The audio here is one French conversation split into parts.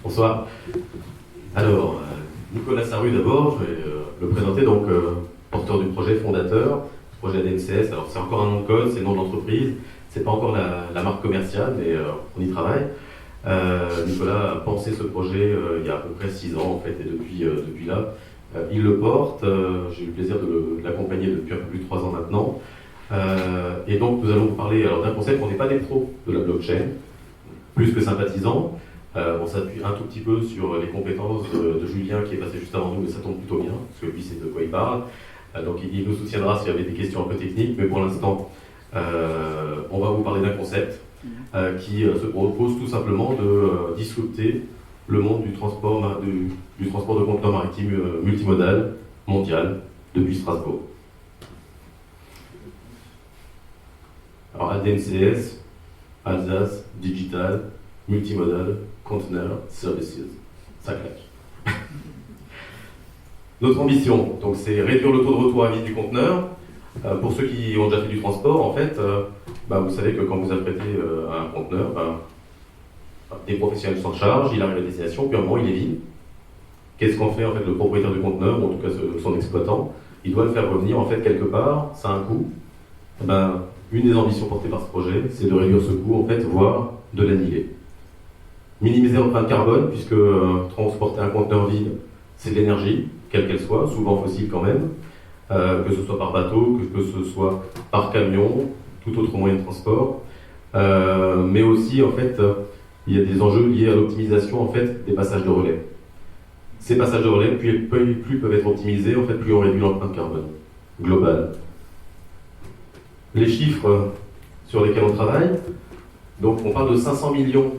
Bonsoir. Alors, Nicolas Sarru d'abord, je vais le présenter, donc porteur du projet, fondateur, du projet ADMCS. Alors c'est encore un nom de code, c'est le nom de l'entreprise, c'est pas encore la marque commerciale, mais on y travaille. Nicolas a pensé ce projet il y a à peu près 6 ans en fait, et depuis là, il le porte. J'ai eu le plaisir de l'accompagner depuis un peu plus de 3 ans maintenant. Et donc nous allons vous parler d'un concept. On n'est pas des pros de la blockchain, plus que sympathisants. On s'appuie un tout petit peu sur les compétences de Julien qui est passé juste avant nous, mais ça tombe plutôt bien, parce que lui c'est de quoi il parle. Donc il nous soutiendra s'il y avait des questions un peu techniques, mais pour l'instant, on va vous parler d'un concept qui se propose tout simplement de disrupter le monde du transport de conteneurs maritimes multimodal mondial depuis Strasbourg. Alors ADMCS, Alsace, Digital, Multimodal, Container, Services. Ça claque. Notre ambition, donc, c'est réduire le taux de retour à vide du conteneur. Pour ceux qui ont déjà fait du transport, en fait, vous savez que quand vous apprêtez un conteneur, des professionnels s'en chargent, il arrive à destination, puis à un moment il est vide. Qu'est-ce qu'en fait, le propriétaire du conteneur, ou en tout cas son exploitant? Il doit le faire revenir en fait quelque part, ça a un coût. Une des ambitions portées par ce projet, c'est de réduire ce coût, en fait, voire de l'annihiler. Minimiser l'empreinte carbone, puisque transporter un conteneur vide, c'est de l'énergie, quelle qu'elle soit, souvent fossile quand même, que ce soit par bateau, que ce soit par camion, tout autre moyen de transport. Mais aussi, en fait, il y a des enjeux liés à l'optimisation en fait, des passages de relais. Ces passages de relais, plus peuvent être optimisés, en fait, plus on réduit l'empreinte carbone globale. Les chiffres sur lesquels on travaille, donc on parle de 500 millions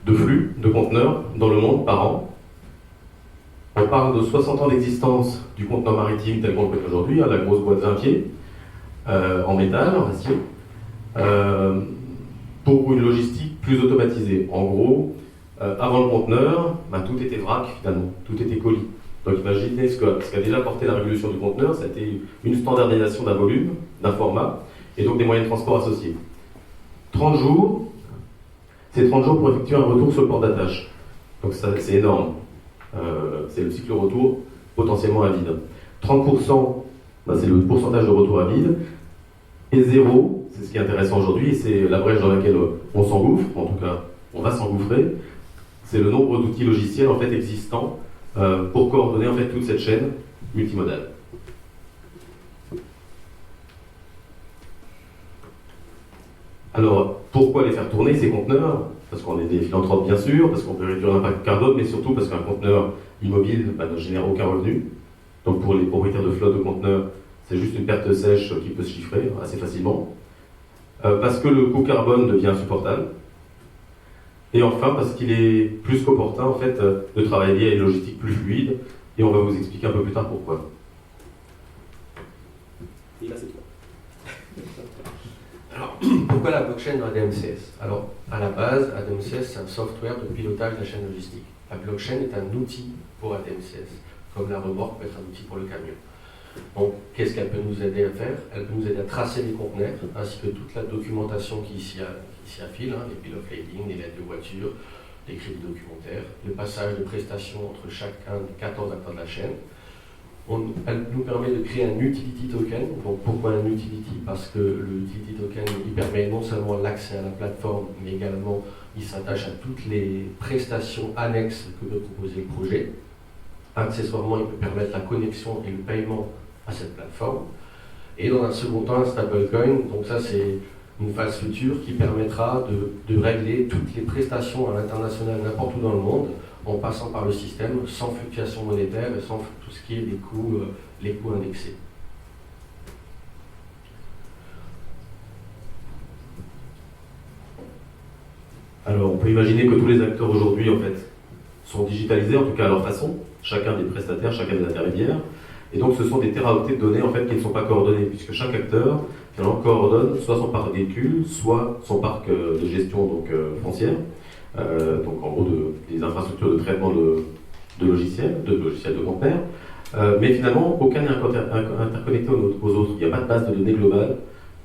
de flux de conteneurs dans le monde par an. On parle de 60 ans d'existence du conteneur maritime tel qu'on le connaît aujourd'hui, la grosse boîte 20 pieds, en métal, en acier, pour une logistique plus automatisée. En gros, avant le conteneur, tout était vrac finalement, tout était colis. Donc imaginez ce qu'a déjà apporté la révolution du conteneur, c'était une standardisation d'un volume, d'un format, et donc des moyens de transport associés. 30 jours, c'est 30 jours pour effectuer un retour sur le port d'attache. Donc c'est énorme. C'est le cycle retour potentiellement à vide. 30%, c'est le pourcentage de retour à vide. Et 0, c'est ce qui est intéressant aujourd'hui, et c'est la brèche dans laquelle on s'engouffre, en tout cas on va s'engouffrer, c'est le nombre d'outils logiciels en fait, existants pour coordonner en fait, toute cette chaîne multimodale. Alors, pourquoi les faire tourner ces conteneurs? Parce qu'on est des philanthropes bien sûr, parce qu'on veut réduire l'impact carbone, mais surtout parce qu'un conteneur immobile ne génère aucun revenu. Donc pour les propriétaires de flotte de conteneurs, c'est juste une perte sèche qui peut se chiffrer assez facilement. Parce que le coût carbone devient insupportable. Et enfin, parce qu'il est plus qu'opportun en fait, de travailler à une logistique plus fluide, et on va vous expliquer un peu plus tard pourquoi. Et là, c'est toi. Alors, pourquoi la blockchain dans ADMCS? Alors, à la base, ADMCS, c'est un software de pilotage de la chaîne logistique. La blockchain est un outil pour ADMCS, comme la remorque peut être un outil pour le camion. Donc, qu'est-ce qu'elle peut nous aider à faire? Elle peut nous aider à tracer les conteneurs, ainsi que toute la documentation qui s'y affile, les bill of lading, les lettres de voiture, les crédits documentaires, le passage de prestations entre chacun des 14 acteurs de la chaîne. Elle nous permet de créer un utility token. Donc pourquoi un utility? Parce que le utility token, il permet non seulement l'accès à la plateforme, mais également il s'attache à toutes les prestations annexes que peut proposer le projet. Accessoirement, il peut permettre la connexion et le paiement à cette plateforme. Et dans un second temps, un stablecoin, donc ça c'est une phase future qui permettra de régler toutes les prestations à l'international n'importe où dans le monde, en passant par le système sans fluctuation monétaire et sans tout ce qui est les coûts indexés. Alors on peut imaginer que tous les acteurs aujourd'hui en fait, sont digitalisés, en tout cas à leur façon, chacun des prestataires, chacun des intermédiaires, et donc ce sont des téraoctets de données en fait, qui ne sont pas coordonnés, puisque chaque acteur finalement coordonne soit son parc véhicule, soit son parc de gestion donc, foncière, donc en gros des infrastructures de traitement de logiciels de conteneurs, mais finalement aucun n'est interconnecté aux autres. Il n'y a pas de base de données globale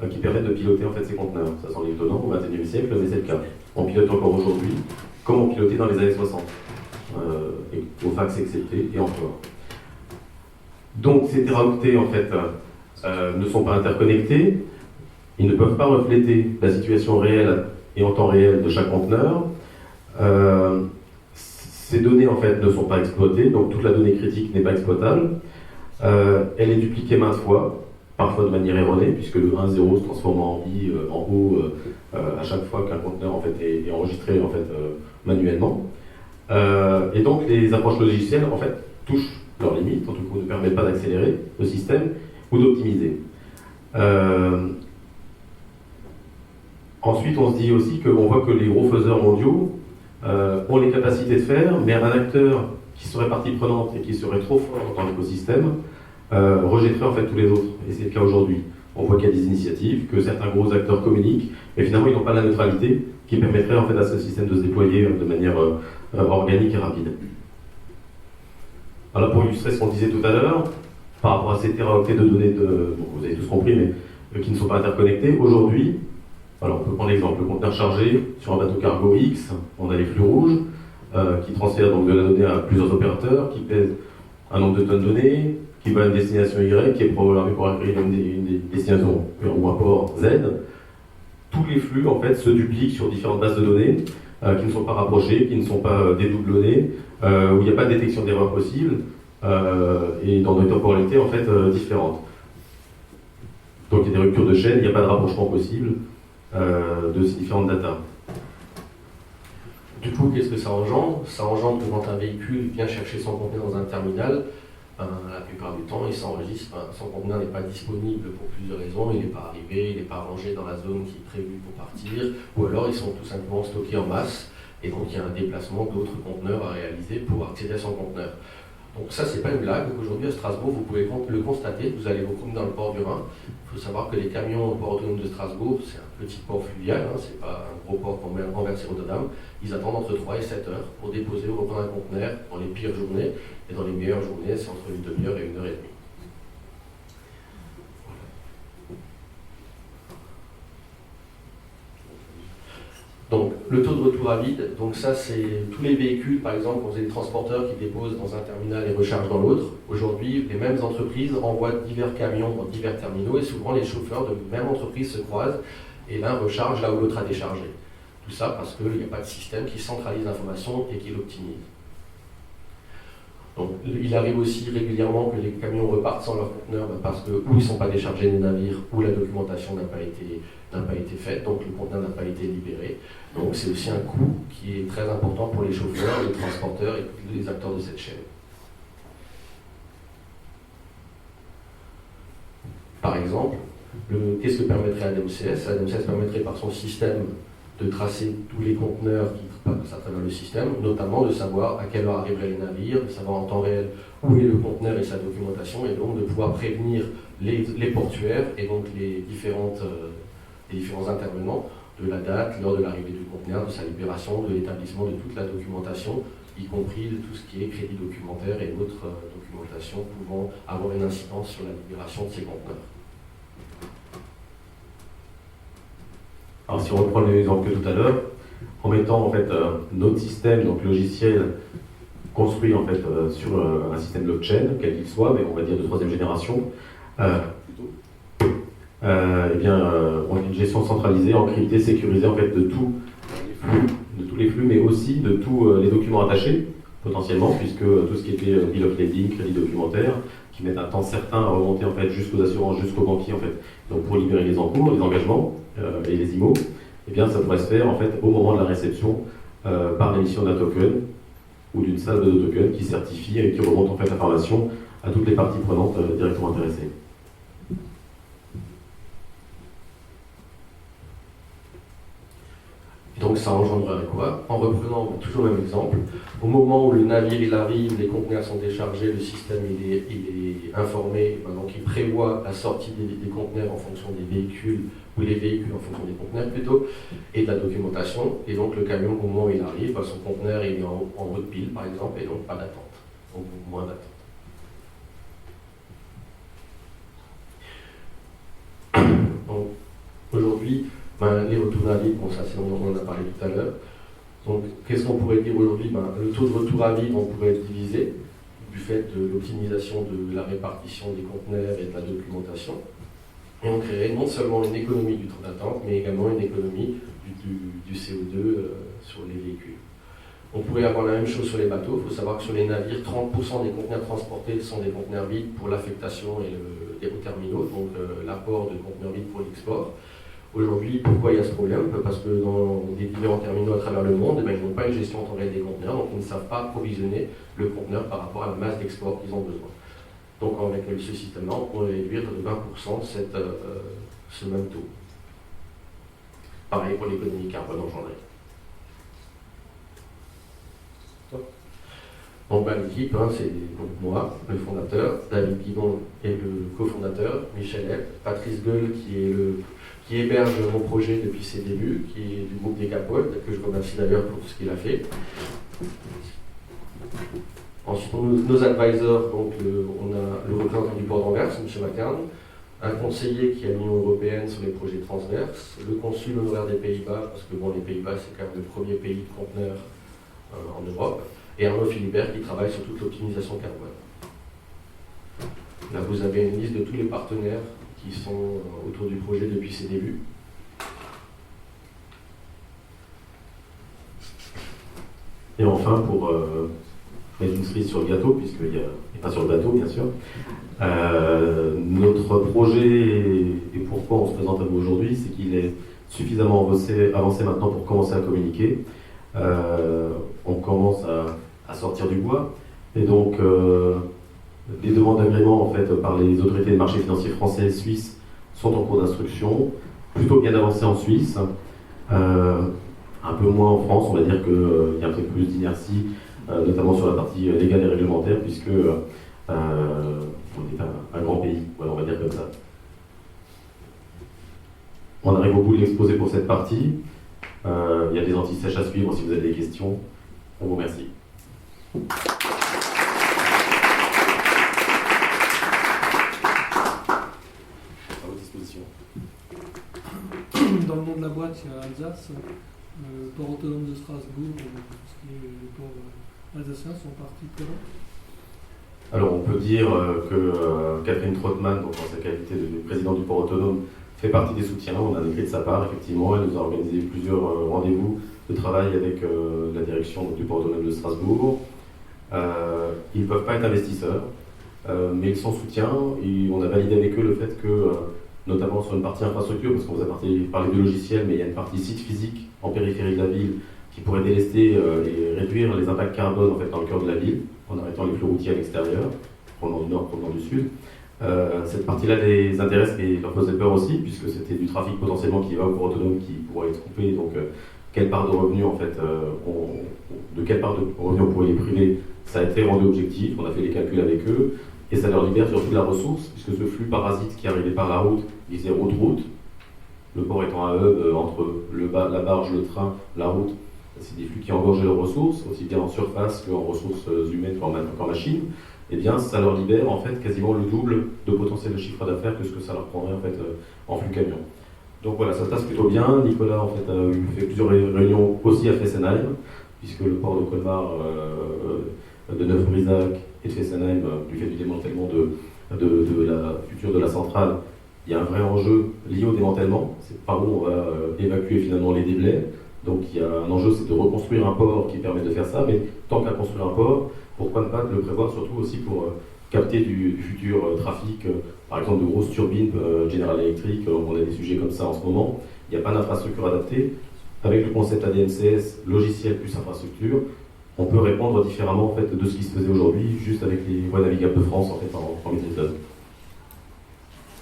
qui permettent de piloter en fait, ces conteneurs. Ça semble étonnant au XXIe siècle, mais c'est le cas. On pilote encore aujourd'hui comme on pilotait dans les années 60, et au fax excepté, et encore. Donc ces teraoctets, en fait, ne sont pas interconnectés, ils ne peuvent pas refléter la situation réelle et en temps réel de chaque conteneur. Ces données, en fait, ne sont pas exploitées, donc toute la donnée critique n'est pas exploitable. Elle est dupliquée maintes fois, parfois de manière erronée, puisque le 1-0 se transforme en I, en O, à chaque fois qu'un conteneur en fait, est enregistré en fait, manuellement. Et donc les approches logicielles en fait, touchent leurs limites, en tout cas ne permettent pas d'accélérer le système ou d'optimiser. Ensuite, on se dit aussi qu'on voit que les gros faiseurs mondiaux ont les capacités de faire, mais un acteur qui serait partie prenante et qui serait trop fort dans l'écosystème rejetterait en fait tous les autres. Et c'est le cas aujourd'hui. On voit qu'il y a des initiatives, que certains gros acteurs communiquent, mais finalement ils n'ont pas la neutralité qui permettrait en fait à ce système de se déployer de manière organique et rapide. Voilà pour illustrer ce qu'on disait tout à l'heure, par rapport à ces téraoctets de données, bon, vous avez tous compris, mais qui ne sont pas interconnectés. Aujourd'hui, alors on peut prendre l'exemple, le conteneur chargé sur un bateau cargo X, on a les flux rouges qui transfèrent donc de la donnée à plusieurs opérateurs, qui pèsent un nombre de tonnes de données, qui va à une destination Y, qui est programmée pour accueillir une destination ou un port Z. Tous les flux en fait se dupliquent sur différentes bases de données qui ne sont pas rapprochées, qui ne sont pas dédoublonnées, où il n'y a pas de détection d'erreur possible et dans des temporalités en fait différentes. Donc il y a des ruptures de chaîne, il n'y a pas de rapprochement possible de ces différentes datas. Du coup, qu'est-ce que ça engendre? Ça engendre que quand un véhicule vient chercher son conteneur dans un terminal, la plupart du temps, il s'enregistre, son conteneur n'est pas disponible pour plusieurs raisons, il n'est pas arrivé, il n'est pas rangé dans la zone qui est prévue pour partir, ou alors ils sont tout simplement stockés en masse, et donc il y a un déplacement d'autres conteneurs à réaliser pour accéder à son conteneur. Donc ça, c'est pas une blague. Aujourd'hui à Strasbourg, vous pouvez le constater, vous allez vous promener dans le port du Rhin. Il faut savoir que les camions au port autonome de Strasbourg, c'est un petit port fluvial, c'est pas un gros port comme Anvers et Rotterdam. Ils attendent entre 3 et 7 heures pour déposer ou reprendre un conteneur dans les pires journées, et dans les meilleures journées, c'est entre une demi-heure et 1 heure et demie. Donc, le taux de retour à vide, donc ça c'est tous les véhicules, par exemple, on faisait des transporteurs qui déposent dans un terminal et rechargent dans l'autre. Aujourd'hui, les mêmes entreprises envoient divers camions dans divers terminaux et souvent les chauffeurs de même entreprise se croisent et l'un recharge là où l'autre a déchargé. Tout ça parce qu'il n'y a pas de système qui centralise l'information et qui l'optimise. Donc, il arrive aussi régulièrement que les camions repartent sans leur conteneur parce que ou ils ne sont pas déchargés des navires ou la documentation n'a pas été faite, donc le conteneur n'a pas été libéré. Donc c'est aussi un coût qui est très important pour les chauffeurs, les transporteurs et tous les acteurs de cette chaîne. Par exemple, qu'est-ce que permettrait ADMCS? ADMCS permettrait par son système de tracer tous les conteneurs qui passent à travers le système, notamment de savoir à quelle heure arriveraient les navires, de savoir en temps réel où est le conteneur et sa documentation, et donc de pouvoir prévenir les portuaires et donc les différents intervenants de la date, l'heure de l'arrivée du conteneur, de sa libération, de l'établissement de toute la documentation, y compris de tout ce qui est crédit documentaire et autres documentations pouvant avoir une incidence sur la libération de ces conteneurs. Alors si on reprend l'exemple que tout à l'heure, en mettant en fait notre système, donc logiciel, construit en fait sur un système blockchain, quel qu'il soit, mais on va dire de 3e génération, eh bien, on a une gestion centralisée, encryptée, sécurisée en fait de tous les flux, mais aussi de tous les documents attachés, potentiellement, puisque tout ce qui était bill of lading, crédit documentaire, qui mettent un temps certain à remonter en fait jusqu'aux assurances, jusqu'aux banquiers en fait, donc pour libérer les encours, les engagements et les IMO, eh bien ça pourrait se faire en fait au moment de la réception par l'émission d'un token ou d'une salve de tokens qui certifie et qui remonte en fait l'information à toutes les parties prenantes directement intéressées. Donc ça engendrerait quoi? En reprenant toujours le même exemple, au moment où le navire il arrive, les conteneurs sont déchargés, le système il est informé, donc il prévoit la sortie des conteneurs en fonction des véhicules, ou les véhicules en fonction des conteneurs plutôt, et de la documentation. Et donc le camion, au moment où il arrive, son conteneur il est en haut de pile par exemple, et donc pas d'attente, donc moins d'attente. Donc aujourd'hui, les retours à vide, bon ça c'est on en a parlé tout à l'heure, Donc, qu'est-ce qu'on pourrait dire aujourd'hui? Le taux de retour à vide, on pourrait le diviser du fait de l'optimisation de la répartition des conteneurs et de la documentation. Et on créerait non seulement une économie du temps d'attente, mais également une économie du CO2 sur les véhicules. On pourrait avoir la même chose sur les bateaux. Il faut savoir que sur les navires, 30% des conteneurs transportés sont des conteneurs vides pour l'affectation et aux terminaux, donc l'apport de conteneurs vides pour l'export. Aujourd'hui, pourquoi il y a ce problème? Parce que dans des différents terminaux à travers le monde, ils n'ont pas une gestion en temps réel des conteneurs, donc ils ne savent pas approvisionner le conteneur par rapport à la masse d'export qu'ils ont besoin. Donc avec ce système-là, on pourrait réduire de 20% ce même taux. Pareil pour l'économie carbone engendrée. Donc l'équipe, c'est donc moi, le fondateur, David Guidon est le cofondateur, Michel Epp, Patrice Gueule qui héberge mon projet depuis ses débuts, qui est du groupe Decapol, que je remercie d'ailleurs pour tout ce qu'il a fait. Ensuite, nos advisors, donc on a le représentant du port d'Anvers, M. Materne, un conseiller qui est à l'Union européenne sur les projets transverses, le consul honoraire des Pays-Bas, parce que bon, les Pays-Bas c'est quand même le premier pays de conteneurs en Europe, et Arnaud Philibert qui travaille sur toute l'optimisation carbone. Là, vous avez une liste de tous les partenaires qui sont autour du projet depuis ses débuts. Et enfin, pour mettre une cerise sur le gâteau, puisqu'il y a, et pas sur le bateau bien sûr, notre projet, et pourquoi on se présente à vous aujourd'hui, c'est qu'il est suffisamment avancé maintenant pour commencer à communiquer. On commence à sortir du bois, et donc les demandes d'agrément en fait, par les autorités de marché financier français et suisses sont en cours d'instruction, plutôt bien avancées en Suisse, un peu moins en France, on va dire qu'il y a un peu plus d'inertie, notamment sur la partie légale et réglementaire, puisque on est un grand pays, voilà, on va dire comme ça. On arrive au bout de l'exposé pour cette partie. Il y a des anti-sèches à suivre si vous avez des questions. On vous remercie. À votre disposition. Dans le nom de la boîte, il y a Alsace, le port autonome de Strasbourg, les ports alsaciens sont partis de comment? Alors on peut dire que Catherine Trottmann, donc en sa qualité de présidente du port autonome, fait partie des soutiens. On a un écrit de sa part, effectivement. Elle nous a organisé plusieurs rendez-vous de travail avec la direction du port autonome de Strasbourg. Ils ne peuvent pas être investisseurs, mais ils sont soutiens et on a validé avec eux le fait que, notamment sur une partie infrastructure, parce qu'on vous a parlé de logiciel, mais il y a une partie site physique en périphérie de la ville qui pourrait délester et réduire les impacts carbone en fait, dans le cœur de la ville, en arrêtant les flux routiers à l'extérieur, provenant du nord, provenant du sud. Cette partie-là les intéresse et leur faisait peur aussi, puisque c'était du trafic potentiellement qui va au port autonome qui pourrait être coupé. Donc, quelle part de revenus en fait, de quelle part de revenus on pourrait les priver, ça a été rendu objectif. On a fait les calculs avec eux et ça leur libère surtout de la ressource, puisque ce flux parasite qui arrivait par la route, il faisait route-route. Le port étant un hub entre la barge, le train, la route, c'est des flux qui engorgeaient leurs ressources, aussi bien en surface qu'en ressources humaines qu'en machines. Eh bien, ça leur libère en fait quasiment le double de potentiel de chiffre d'affaires que ce que ça leur prendrait en fait en flux camion. Donc voilà, ça se passe plutôt bien. Nicolas en fait a fait plusieurs réunions aussi à Fessenheim, puisque le port de Colmar, de Neuf-Brisac et de Fessenheim, du fait du démantèlement de la future de la centrale, il y a un vrai enjeu lié au démantèlement. C'est par où on va évacuer finalement les déblais. Donc il y a un enjeu, c'est de reconstruire un port qui permet de faire ça, mais tant qu'à construire un port, pourquoi ne pas le prévoir surtout aussi pour capter du futur trafic, par exemple de grosses turbines General Electric, on a des sujets comme ça en ce moment, il n'y a pas d'infrastructure adaptée. Avec le concept ADMCS, logiciel plus infrastructure, on peut répondre différemment en fait, de ce qui se faisait aujourd'hui, juste avec les voies navigables de France en fait, en métropole.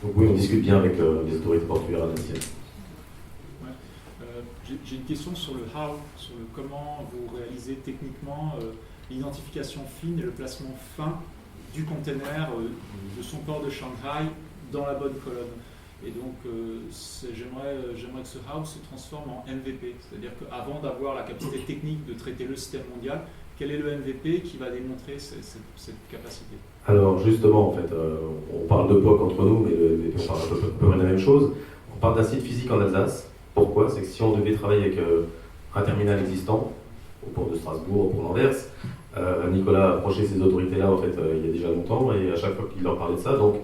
Donc oui, on discute bien avec les autorités portuaires alsaciennes. J'ai une question sur le how, sur le comment vous réalisez techniquement l'identification fine et le placement fin du container de son port de Shanghai dans la bonne colonne. Et donc j'aimerais que ce how se transforme en MVP, c'est-à-dire qu'avant d'avoir la capacité technique de traiter le système mondial, quel est le MVP qui va démontrer cette capacité? Alors justement, en fait, on parle de POC entre nous, mais on parle à peu près de la même chose. On parle d'un site physique en Alsace. Pourquoi? C'est que si on devait travailler avec un terminal existant, au port de Strasbourg, au port d'Anvers. Nicolas a approché ces autorités-là en fait, il y a déjà longtemps, et à chaque fois qu'il leur parlait de ça, donc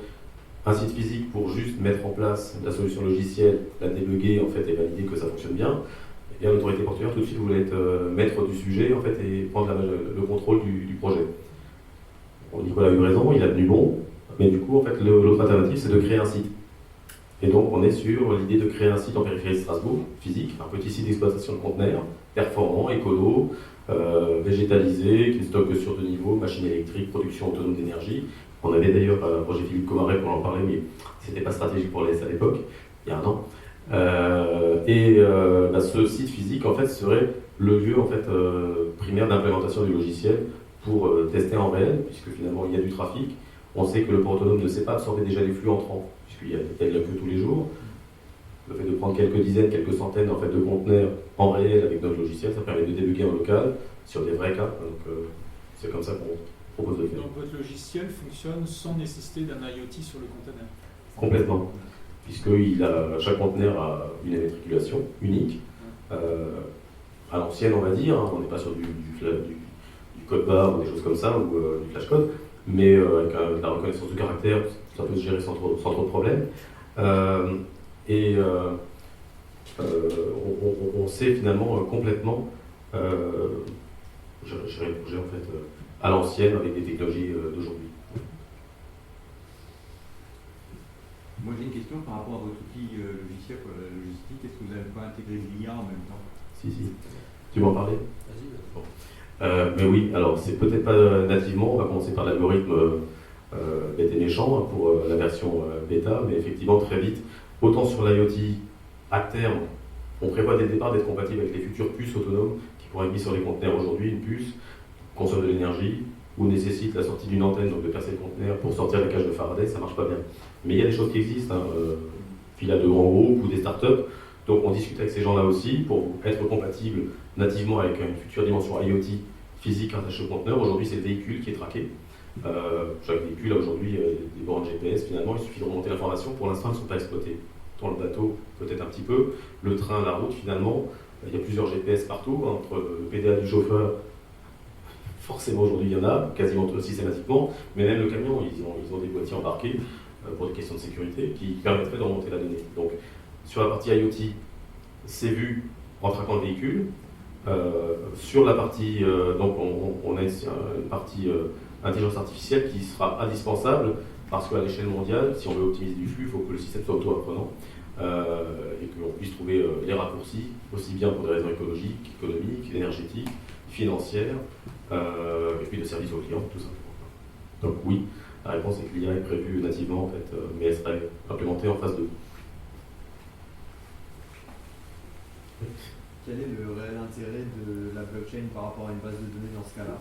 un site physique pour juste mettre en place la solution logicielle, la débugger en fait, et valider que ça fonctionne bien, eh bien l'autorité portuaire tout de suite voulait être maître du sujet en fait, et prendre le contrôle du projet. Bon, Nicolas a eu raison, il a tenu bon, mais du coup en fait, l'autre alternative c'est de créer un site. Et donc on est sur l'idée de créer un site en périphérie de Strasbourg, physique, un petit site d'exploitation de conteneurs, performant, écolo, végétalisé, qui ne stocke que sur 2 niveaux, machine électrique, production autonome d'énergie. On avait d'ailleurs Roger-Philippe Comaret pour en parler, mais c'était pas stratégique pour l'ES à l'époque, il y a un an. Ce site physique en fait serait le lieu en fait, primaire d'implémentation du logiciel pour tester en réel, puisque finalement il y a du trafic. On sait que le port autonome ne sait pas absorber déjà les flux entrants, puisqu'il y a de la queue tous les jours. Le fait de prendre quelques dizaines, quelques centaines en fait, de conteneurs en réel avec notre logiciel, ça permet de débugger en local sur des vrais cas. Donc c'est comme ça qu'on propose de faire. Donc votre logiciel fonctionne sans nécessiter d'un IoT sur le conteneur? Complètement, puisque chaque conteneur a une immatriculation unique, à l'ancienne on va dire, hein, on n'est pas sur du code barre ou des choses comme ça, ou du flash code, mais avec la reconnaissance de caractère, ça peut se gérer sans trop de problèmes. On sait finalement complètement gérer le projet en fait, à l'ancienne avec des technologies d'aujourd'hui. Moi j'ai une question par rapport à votre outil logiciel pour la logistique. Est-ce que vous n'avez pas intégré de l'IA en même temps? Si. Tu veux en parler? Vas-y. Bon. Mais oui, alors c'est peut-être pas nativement, on va commencer par l'algorithme bête et méchant hein, pour la version bêta, mais effectivement très vite, autant sur l'IoT à terme, on prévoit dès le départ d'être compatible avec les futures puces autonomes qui pourraient être mises sur les conteneurs aujourd'hui. Une puce consomme de l'énergie ou nécessite la sortie d'une antenne, donc de percer le conteneur pour sortir la cage de Faraday, ça marche pas bien. Mais il y a des choses qui existent, hein, filiales de grands groupes ou des startups, donc on discute avec ces gens-là aussi pour être compatible nativement avec une future dimension IoT physique rattachée au conteneur. Aujourd'hui, c'est le véhicule qui est traqué. Chaque véhicule a aujourd'hui des bornes GPS, finalement, il suffit de remonter l'information. Pour l'instant, elles ne sont pas exploitées. Dans le bateau, peut-être un petit peu. Le train, la route, finalement, il y a plusieurs GPS partout, entre le PDA du chauffeur. Forcément, aujourd'hui, il y en a, quasiment systématiquement, mais même le camion, ils ont des boîtiers embarqués pour des questions de sécurité qui permettraient de remonter la donnée. Donc, sur la partie IoT, c'est vu en traquant le véhicule. Sur la partie, donc on a une partie intelligence artificielle qui sera indispensable parce qu'à l'échelle mondiale, si on veut optimiser du flux, il faut que le système soit auto-apprenant et qu'on puisse trouver les raccourcis, aussi bien pour des raisons écologiques, économiques, énergétiques, financières, et puis de service aux clients, tout simplement. Donc oui, la réponse est que l'IA est prévue nativement, en fait, mais elle serait implémentée en phase 2. Quel est le réel intérêt de la blockchain par rapport à une base de données dans ce cas-là?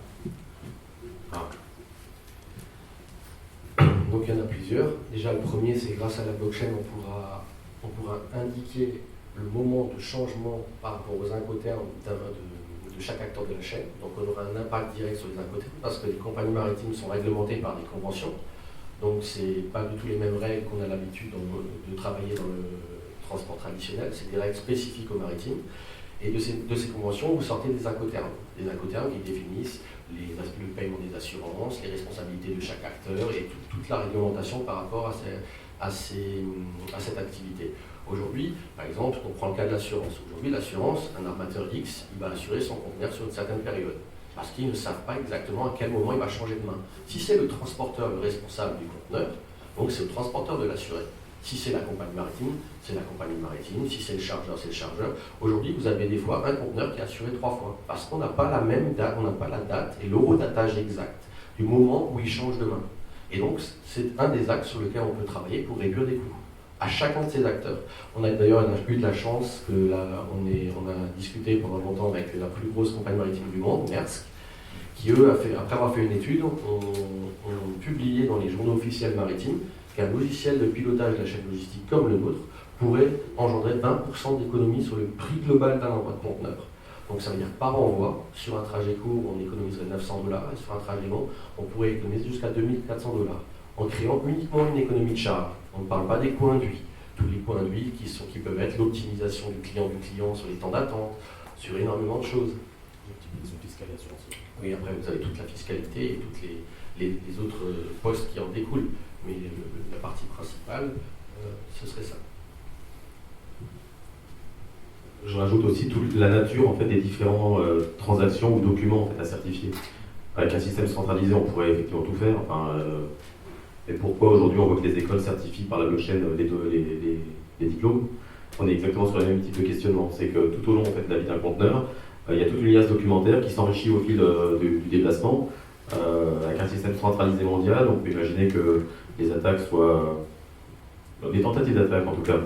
Donc il y en a plusieurs. Déjà le premier, c'est grâce à la blockchain, on pourra indiquer le moment de changement par rapport aux incoterms de chaque acteur de la chaîne. Donc on aura un impact direct sur les incoterms parce que les compagnies maritimes sont réglementées par des conventions. Donc c'est pas du tout les mêmes règles qu'on a l'habitude de travailler dans le transport traditionnel. C'est des règles spécifiques aux maritimes. Et de ces conventions, vous sortez des incoterms. Des incoterms qui définissent le paiement des assurances, les responsabilités de chaque acteur et toute la réglementation par rapport à cette activité. Aujourd'hui, par exemple, on prend le cas de l'assurance. Aujourd'hui, l'assurance, un armateur X, il va assurer son conteneur sur une certaine période parce qu'ils ne savent pas exactement à quel moment il va changer de main. Si c'est le transporteur le responsable du conteneur, donc c'est le transporteur de l'assuré. Si c'est la compagnie maritime, c'est la compagnie maritime. Si c'est le chargeur, c'est le chargeur. Aujourd'hui, vous avez des fois un conteneur qui est assuré 3 fois parce qu'on n'a pas la même date, on n'a pas la date et l'horodatage exact du moment où il change de main. Et donc, c'est un des axes sur lequel on peut travailler pour réduire les coûts à chacun de ces acteurs. On a d'ailleurs eu de la chance que on a discuté pendant longtemps avec la plus grosse compagnie maritime du monde, Maersk, qui eux, après avoir fait une étude, ont publié dans les journaux officiels maritimes qu'un logiciel de pilotage de la chaîne logistique comme le nôtre pourrait engendrer 20% d'économie sur le prix global d'un envoi de conteneur. Donc ça veut dire par envoi, sur un trajet court, on économiserait $900 et sur un trajet long, on pourrait économiser jusqu'à $2 400 en créant uniquement une économie de charge. On ne parle pas des points d'huile. Tous les points d'huile qui peuvent être l'optimisation du client sur les temps d'attente, sur énormément de choses. fiscale et assurantielle. Oui, après vous avez toute la fiscalité et tous les autres postes qui en découlent. Mais la partie principale, ce serait ça. Je rajoute aussi toute la nature en fait, des différentes transactions ou documents en fait, à certifier. Avec un système centralisé, on pourrait effectivement tout faire. Et pourquoi aujourd'hui on veut que les écoles certifient par la blockchain les diplômes? On est exactement sur le même type de questionnement. C'est que tout au long en fait, de la vie d'un conteneur, il y a toute une liasse documentaire qui s'enrichit au fil du déplacement. Avec un système centralisé mondial, on peut imaginer que les attaques soient, les tentatives d'attaque en tout cas,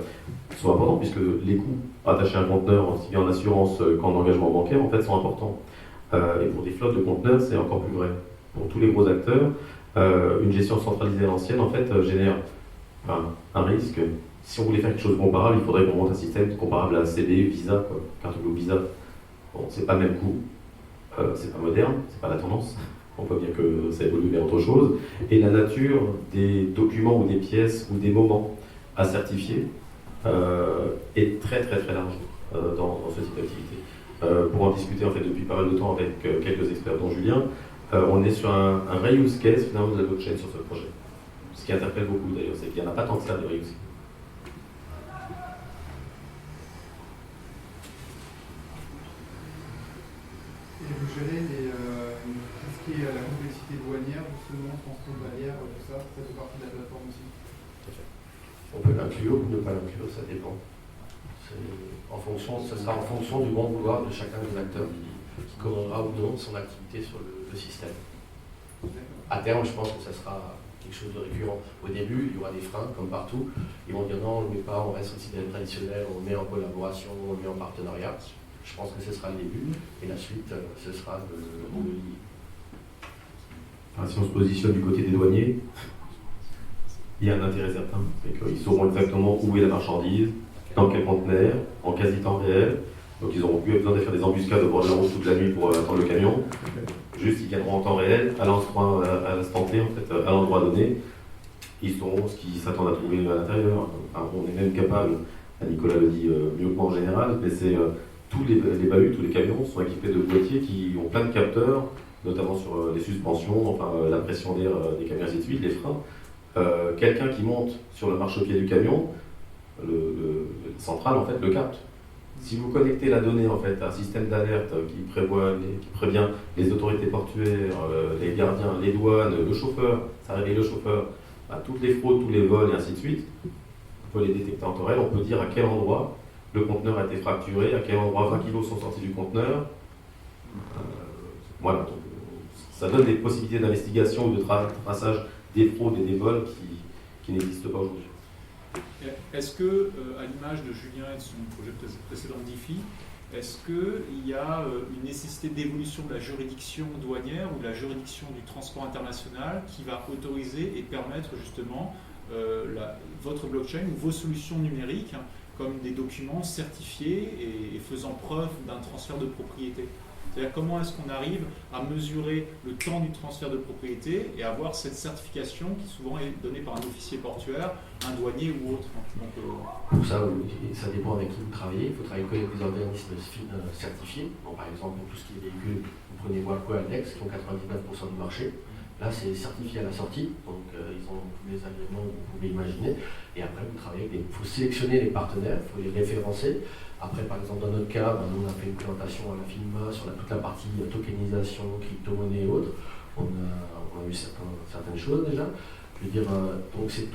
soient importantes puisque les coûts attachés à un conteneur, aussi bien en assurance qu'en engagement bancaire, en fait, sont importants. Et pour des flottes de conteneurs, c'est encore plus vrai. Pour tous les gros acteurs, une gestion centralisée à l'ancienne, en fait, génère un risque. Si on voulait faire quelque chose de comparable, il faudrait qu'on monte un système comparable à CB, Visa, carte bleue Visa. Bon, c'est pas le même coût, c'est pas moderne, c'est pas la tendance. On voit bien que ça évolue vers autre chose. Et la nature des documents ou des pièces ou des moments à certifier est très très très large dans ce type d'activité. Pour en discuter en fait depuis pas mal de temps avec quelques experts dont Julien, on est sur un reuse case finalement de la blockchain sur ce projet. Ce qui interpelle beaucoup d'ailleurs, c'est qu'il n'y en a pas tant que ça de reuse. Et vous gérez tout ce qui est la complexité douanière, justement, transfrontalière, tout ça, ça fait partie de la plateforme aussi. On peut l'inclure ou ne pas l'inclure, ça dépend. Ça sera en fonction du bon vouloir de chacun des acteurs qui commandera ou non son activité sur le système. À terme, je pense que ça sera quelque chose de récurrent. Au début, il y aura des freins, comme partout. Ils vont dire non, on ne le met pas, on reste au système traditionnel, on le met en collaboration, on le met en partenariat. Je pense que ce sera le début, et la suite, ce sera de le lier. Si on se positionne du côté des douaniers, il y a un intérêt certain. C'est qu'ils sauront exactement où est la marchandise, dans quel conteneur, en quasi-temps réel. Donc ils n'auront plus besoin de faire des embuscades au bord de la route toute la nuit pour attendre le camion. Juste, ils gagneront en temps réel, à l'instant T, en fait, à l'endroit donné. Ils sauront ce qu'ils s'attendent à trouver à l'intérieur. On est même capable, Nicolas le dit mieux que moi en général, mais c'est tous les bahuts, tous les camions sont équipés de boîtiers qui ont plein de capteurs, notamment sur les suspensions, la pression d'air des camions, ainsi de suite, les freins. Quelqu'un qui monte sur le marchepied du camion, le central en fait le capte. Si vous connectez la donnée en fait à un système d'alerte qui prévient les autorités portuaires, les gardiens, les douanes, le chauffeur, ça réveille le chauffeur, toutes les fraudes, tous les vols et ainsi de suite, on peut les détecter en temps réel, on peut dire à quel endroit le conteneur a été fracturé, à quel endroit 20 kilos sont sortis du conteneur. Voilà, donc, ça donne des possibilités d'investigation ou de traçage des fraudes et des vols qui n'existent pas aujourd'hui. Est-ce que, à l'image de Julien et de son projet précédent DeFi, est-ce qu'il y a une nécessité d'évolution de la juridiction douanière ou de la juridiction du transport international qui va autoriser et permettre justement votre blockchain ou vos solutions numériques comme des documents certifiés et faisant preuve d'un transfert de propriété? C'est-à-dire comment est-ce qu'on arrive à mesurer le temps du transfert de propriété et avoir cette certification qui souvent est donnée par un officier portuaire, un douanier ou autre. Donc, pour ça, ça dépend avec qui vous travaillez. Il faut travailler avec des organismes certifiés. Bon, par exemple, pour tout ce qui est véhicules, vous prenez Walco et Aldex qui ont 99% du marché. Là, c'est certifié à la sortie, donc ils ont tous les agréments que vous pouvez imaginer. Et après, vous travaillez avec il faut sélectionner les partenaires, il faut les référencer. Après, par exemple, dans notre cas, nous, on a fait une présentation à la FINMA sur toute la partie tokenisation, crypto-monnaie et autres. On a eu certaines choses déjà. Je veux dire, donc c'est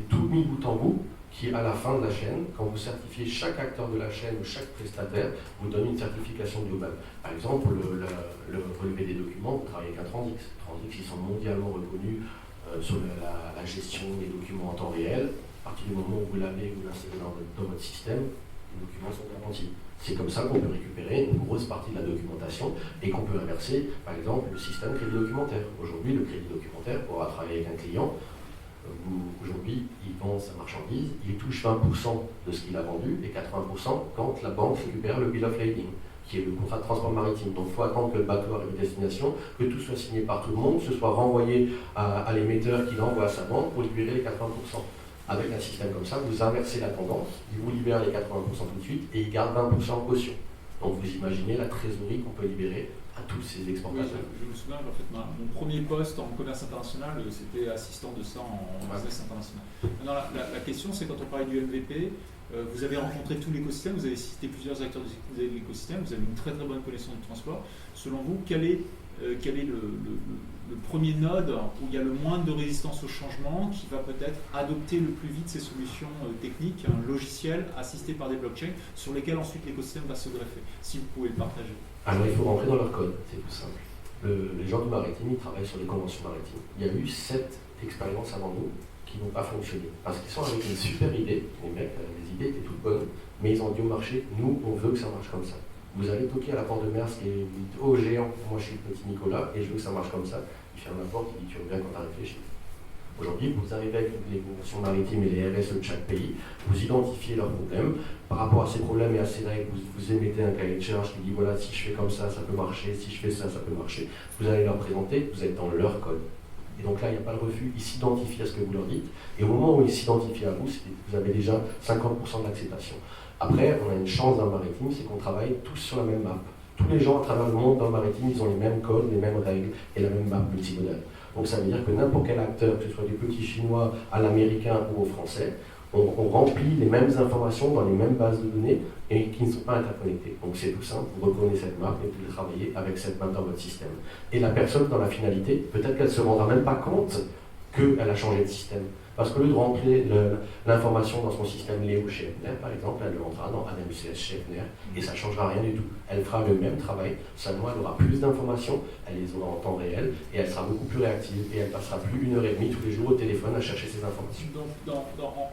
tout mis bout en bout qui, à la fin de la chaîne, quand vous certifiez chaque acteur de la chaîne ou chaque prestataire, vous donne une certification globale. Par exemple, le relevé des documents, vous travaillez avec un Transix. Transix, ils sont mondialement reconnus sur la gestion des documents en temps réel. À partir du moment où vous l'avez, vous l'installez dans votre système, les documents sont garantis. C'est comme ça qu'on peut récupérer une grosse partie de la documentation et qu'on peut inverser, par exemple, le système crédit documentaire. Aujourd'hui, le crédit documentaire, pour avoir travaillé avec un client, aujourd'hui, il vend sa marchandise, il touche 20% de ce qu'il a vendu et 80% quand la banque récupère le bill of lading, qui est le contrat de transport maritime. Donc il faut attendre que le bateau arrive à destination, que tout soit signé par tout le monde, que ce soit renvoyé à l'émetteur qui l'envoie à sa banque pour libérer les 80%. Avec un système comme ça, vous inversez la tendance, il vous libère les 80% tout de suite et il garde 20% en caution. Donc vous imaginez la trésorerie qu'on peut libérer à tous ces Oui, exportateurs. je me souviens, en fait, mon premier poste en commerce international, c'était assistant de ça en business international. Maintenant, la question, c'est quand on parlait du MVP, vous avez rencontré tout l'écosystème, vous avez cité plusieurs acteurs de l'écosystème, vous avez une très très bonne connaissance du transport. Selon vous, quel est le premier node où il y a le moins de résistance au changement, qui va peut-être adopter le plus vite ces solutions techniques, un logiciel assisté par des blockchains, sur lesquels ensuite l'écosystème va se greffer, si vous pouvez le partager? Alors il faut rentrer dans leur code, c'est tout simple. Les gens du maritime, ils travaillent sur les conventions maritimes. Il y a eu 7 expériences avant nous qui n'ont pas fonctionné. Parce qu'ils sont avec une super idée, les mecs, les idées étaient toutes bonnes, mais ils ont dit au marché, nous, on veut que ça marche comme ça. Vous allez toquer à la porte de Maersk et vous dites, oh géant, moi je suis le petit Nicolas et je veux que ça marche comme ça. Il ferme la porte, il dit, tu reviens quand tu as réfléchi. Aujourd'hui, vous arrivez avec les conventions maritimes et les RSE de chaque pays, vous identifiez leurs problèmes. Par rapport à ces problèmes et à ces règles, vous émettez un cahier de charge qui dit, voilà, si je fais comme ça, ça peut marcher, si je fais ça, ça peut marcher. Vous allez leur présenter, vous êtes dans leur code. Et donc là, il n'y a pas de refus, ils s'identifient à ce que vous leur dites. Et au moment où ils s'identifient à vous, vous avez déjà 50% d'acceptation. Après, on a une chance dans le maritime, c'est qu'on travaille tous sur la même map. Tous les gens à travers le monde dans le maritime, ils ont les mêmes codes, les mêmes règles et la même map multimodale. Donc ça veut dire que n'importe quel acteur, que ce soit du petit chinois à l'américain ou au français, on remplit les mêmes informations dans les mêmes bases de données et qui ne sont pas interconnectées. Donc c'est tout simple, vous reprenez cette map et vous travaillez avec cette map dans votre système. Et la personne dans la finalité, peut-être qu'elle ne se rendra même pas compte qu'elle a changé de système. Parce que lieu de remplir l'information dans son système Léo chez Fnair, par exemple, elle le rentrera dans ADMCS chez Fnair et ça ne changera rien du tout. Elle fera le même travail, seulement elle aura plus d'informations, elle les aura en temps réel et elle sera beaucoup plus réactive et elle passera plus 1h30 tous les jours au téléphone à chercher ces informations. Donc,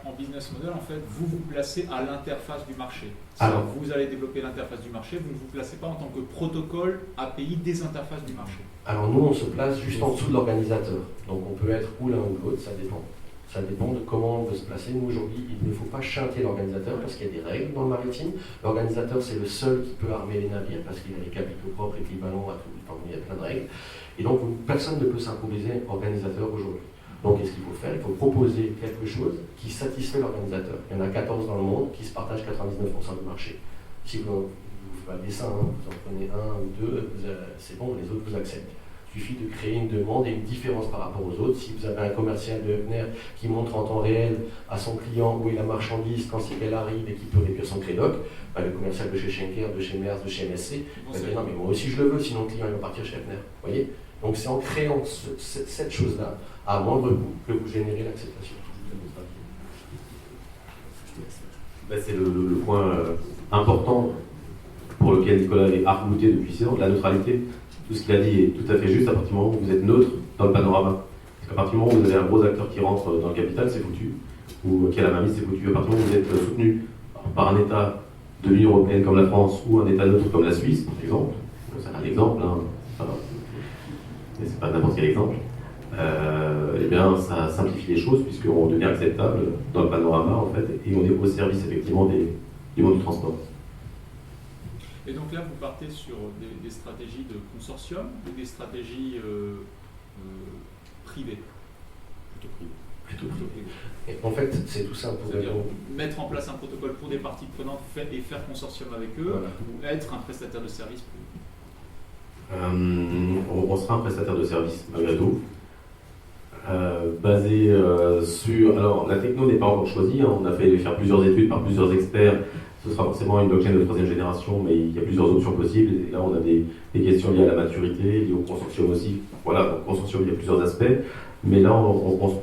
en business model, en fait, vous vous placez à l'interface du marché. Alors, vous allez développer l'interface du marché, vous ne vous placez pas en tant que protocole API des interfaces du marché. Alors nous, on se place juste en dessous de l'organisateur. Donc on peut être ou l'un ou l'autre, ça dépend. Ça dépend de comment on veut se placer. Nous, aujourd'hui, il ne faut pas chanter l'organisateur parce qu'il y a des règles dans le maritime. L'organisateur, c'est le seul qui peut armer les navires parce qu'il a les capitaux propres équivalents à tout. Enfin, il y a plein de règles. Et donc, personne ne peut s'improviser organisateur aujourd'hui. Donc, qu'est-ce qu'il faut faire? Il faut proposer quelque chose qui satisfait l'organisateur. Il y en a 14 dans le monde qui se partagent 99% du marché. Si vous faites un dessin, vous en prenez un ou deux, c'est bon, les autres vous acceptent. Il suffit de créer une demande et une différence par rapport aux autres. Si vous avez un commercial de Fnair qui montre en temps réel à son client où est la marchandise quand elle arrive et qui peut réduire son crédoc, le commercial de chez Schenker, de chez Maersk, de chez MSC, va dire non mais moi aussi je le veux, sinon le client il va partir chez Fnair. Vous voyez? Donc c'est en créant cette chose-là à moindre coût que vous générez l'acceptation. C'est le point important pour lequel Nicolas est arc-bouté depuis 6 ans, la neutralité. Tout ce qu'il a dit est tout à fait juste à partir du moment où vous êtes neutre dans le panorama. Parce qu'à partir du moment où vous avez un gros acteur qui rentre dans le capital, c'est foutu. Ou qui a la mainmise, c'est foutu. À partir du moment où vous êtes soutenu par un État de l'Union Européenne comme la France ou un État neutre comme la Suisse, par exemple, c'est un exemple, mais c'est pas n'importe quel exemple, eh bien ça simplifie les choses puisqu'on devient acceptable dans le panorama en fait et on est au service effectivement du monde du transport. Et donc là, vous partez sur des stratégies de consortium ou des stratégies privées? Plutôt privé. Et en fait, c'est tout simple. C'est-à-dire mettre en place un protocole pour des parties prenantes et faire consortium avec eux, voilà. Ou être un prestataire de service on sera un prestataire de service, malgré tout. Basé sur... Alors, la techno n'est pas encore choisie. On a fait faire plusieurs études par plusieurs experts. Ce sera forcément une blockchain de 3e génération, mais il y a plusieurs options possibles. Et là, on a des questions liées à la maturité, liées au consortium aussi. Voilà, donc consortium, il y a plusieurs aspects. Mais là, on se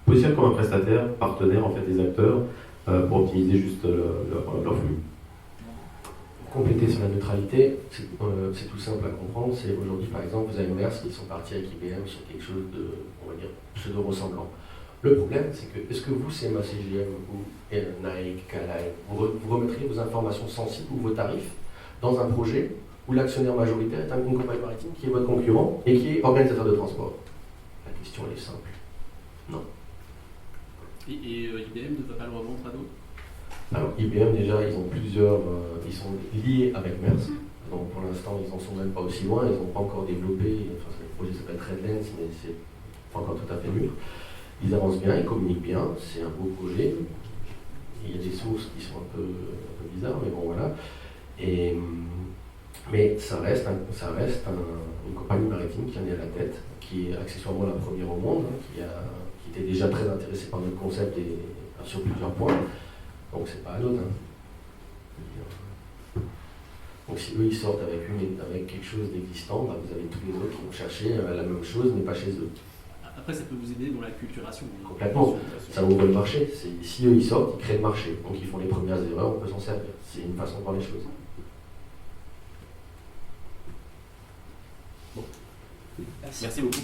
positionne comme un prestataire, partenaire, en fait, des acteurs, pour optimiser juste leur flux. Compléter sur la neutralité, c'est tout simple à comprendre. C'est aujourd'hui, par exemple, vous avez Maersk qui sont partis avec IBM sur quelque chose de, on va dire, pseudo-ressemblant. Le problème, c'est que, est-ce que vous, CMA CGM ou Nike, Kalaï, vous remettriez vos informations sensibles ou vos tarifs dans un projet où l'actionnaire majoritaire est une compagnie maritime qui est votre concurrent et qui est organisateur de transport? La question, elle est simple. Non. Et IBM ne va pas le revendre à d'autres? Alors, IBM, déjà, ils ont ils sont liés avec Maersk. Donc, pour l'instant, ils n'en sont même pas aussi loin. Ils n'ont pas encore développé. Enfin, le projet s'appelle Redlands, mais c'est pas encore tout à fait mûr. Ils avancent bien, ils communiquent bien. C'est un beau projet. Il y a des sources qui sont un peu bizarres, mais bon, voilà. Et Mais ça reste une compagnie maritime qui en est à la tête, qui est accessoirement la première au monde, qui était déjà très intéressée par notre concept et sur plusieurs points. Donc c'est pas anodin. Donc si eux ils sortent avec quelque chose d'existant, bah, vous avez tous les autres qui vont chercher la même chose mais pas chez eux. Après, ça peut vous aider dans la culturation. Complètement. Ça ouvre le marché. Si eux ils sortent, ils créent le marché. Donc ils font les premières erreurs, on peut s'en servir. C'est une façon de voir les choses. Merci beaucoup.